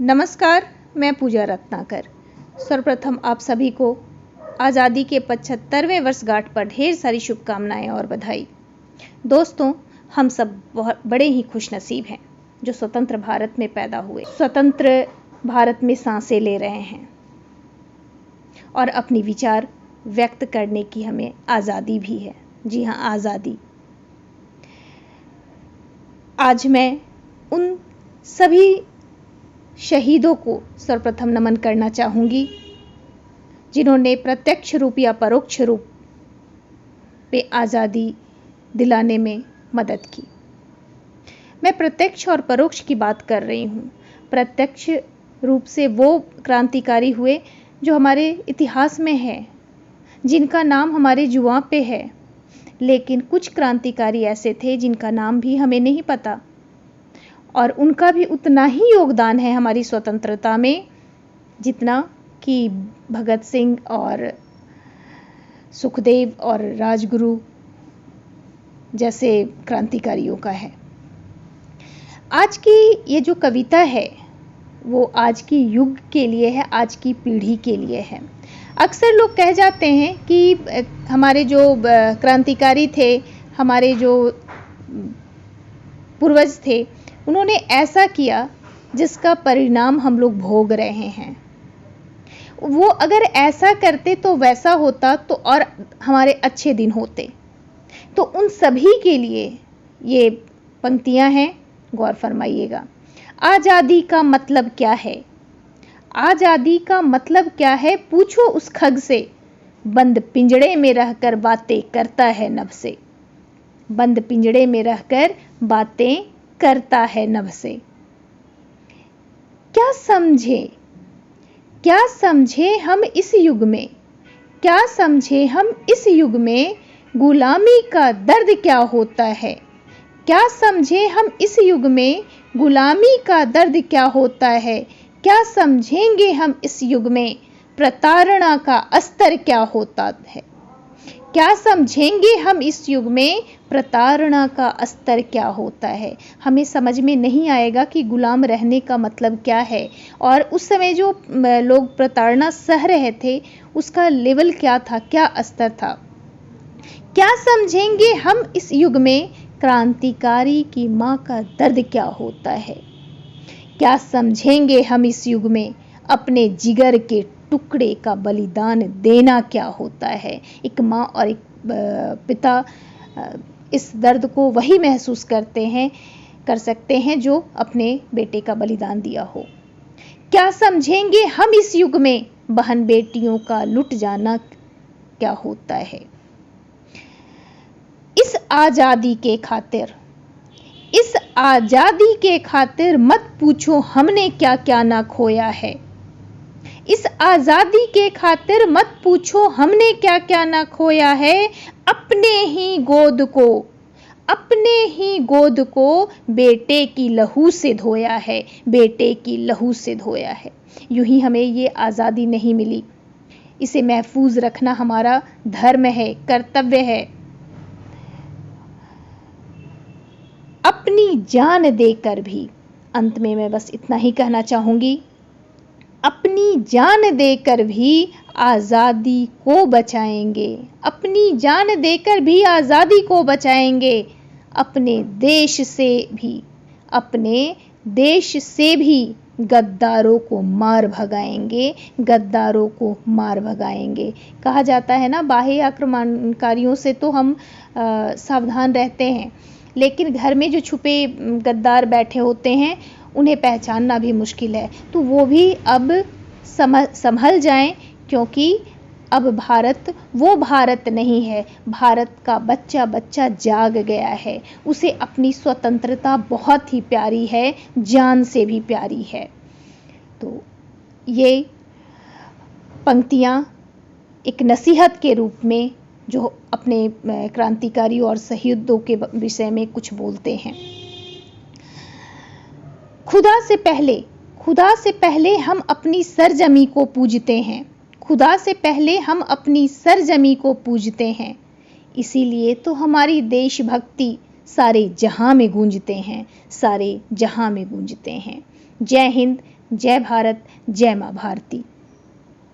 नमस्कार, मैं पूजा रत्नाकर। सर्वप्रथम आप सभी को आज़ादी के 75वें वर्षगांठ पर ढेर सारी शुभकामनाएं और बधाई। दोस्तों, हम सब बहुत बड़े ही खुशनसीब हैं जो स्वतंत्र भारत में पैदा हुए, स्वतंत्र भारत में सांसें ले रहे हैं और अपनी विचार व्यक्त करने की हमें आज़ादी भी है। जी हाँ, आज़ादी। आज मैं उन सभी शहीदों को सर्वप्रथम नमन करना चाहूँगी जिन्होंने प्रत्यक्ष रूप या परोक्ष रूप में आज़ादी दिलाने में मदद की। मैं प्रत्यक्ष और परोक्ष की बात कर रही हूँ। प्रत्यक्ष रूप से वो क्रांतिकारी हुए जो हमारे इतिहास में है, जिनका नाम हमारे जुबां पे है, लेकिन कुछ क्रांतिकारी ऐसे थे जिनका नाम भी हमें नहीं पता और उनका भी उतना ही योगदान है हमारी स्वतंत्रता में जितना कि भगत सिंह और सुखदेव और राजगुरु जैसे क्रांतिकारियों का है। आज की ये जो कविता है वो आज की युग के लिए है, आज की पीढ़ी के लिए है। अक्सर लोग कह जाते हैं कि हमारे जो क्रांतिकारी थे, हमारे जो पूर्वज थे, उन्होंने ऐसा किया जिसका परिणाम हम लोग भोग रहे हैं। वो अगर ऐसा करते तो वैसा होता तो और हमारे अच्छे दिन होते। तो उन सभी के लिए ये पंक्तियां हैं, गौर फरमाइएगा। आज़ादी का मतलब क्या है? आज़ादी का मतलब क्या है? पूछो उस खग से, बंद पिंजड़े में रहकर बातें करता है नभ से। बंद पिंजड़े में रहकर बातें करता है नभ से। क्या समझे हम इस युग में, क्या समझे हम इस युग में गुलामी का दर्द क्या होता है। क्या समझे हम इस युग में गुलामी का दर्द क्या होता है। क्या समझेंगे हम इस युग में प्रताड़ना का अस्तर क्या होता है। क्या समझेंगे हम इस युग में प्रताड़ना का अस्तर क्या होता है। हमें समझ में नहीं आएगा कि गुलाम रहने का मतलब क्या है और उस समय जो लोग प्रताड़ना सह रहे थे उसका लेवल क्या था, क्या स्तर था। क्या समझेंगे हम इस युग में क्रांतिकारी की माँ का दर्द क्या होता है। क्या समझेंगे हम इस युग में अपने जिगर के टुकड़े का बलिदान देना क्या होता है। एक माँ और एक पिता इस दर्द को वही महसूस कर सकते हैं जो अपने बेटे का बलिदान दिया हो। क्या समझेंगे हम इस युग में बहन बेटियों का लुट जाना क्या होता है। इस आज़ादी के खातिर मत पूछो हमने क्या क्या ना खोया है। इस आज़ादी के खातिर मत पूछो हमने क्या क्या ना खोया है। अपने ही गोद को बेटे की लहू से धोया है, बेटे की लहू से धोया है। यूं ही हमें ये आज़ादी नहीं मिली, इसे महफूज रखना हमारा धर्म है, कर्तव्य है। अपनी जान देकर भी, अंत में मैं बस इतना ही कहना चाहूंगी, अपनी जान देकर भी आज़ादी को बचाएंगे। अपनी जान देकर भी आज़ादी को बचाएंगे। अपने देश से भी गद्दारों को मार भगाएंगे, गद्दारों को मार भगाएंगे। कहा जाता है ना, बाह्य आक्रमणकारियों से तो हम सावधान रहते हैं, लेकिन घर में जो छुपे गद्दार बैठे होते हैं उन्हें पहचानना भी मुश्किल है। तो वो भी अब संभल जाएं, क्योंकि अब भारत वो भारत नहीं है। भारत का बच्चा बच्चा जाग गया है, उसे अपनी स्वतंत्रता बहुत ही प्यारी है, जान से भी प्यारी है। तो ये पंक्तियाँ एक नसीहत के रूप में जो अपने क्रांतिकारी और शहीदों के विषय में कुछ बोलते हैं। खुदा से पहले हम अपनी सरजमी को पूजते हैं। खुदा से पहले हम अपनी सरजमी को पूजते हैं। इसीलिए तो हमारी देशभक्ति सारे जहां में गूंजते हैं, सारे जहां में गूंजते हैं। जय हिंद, जय भारत, जय माँ भारती।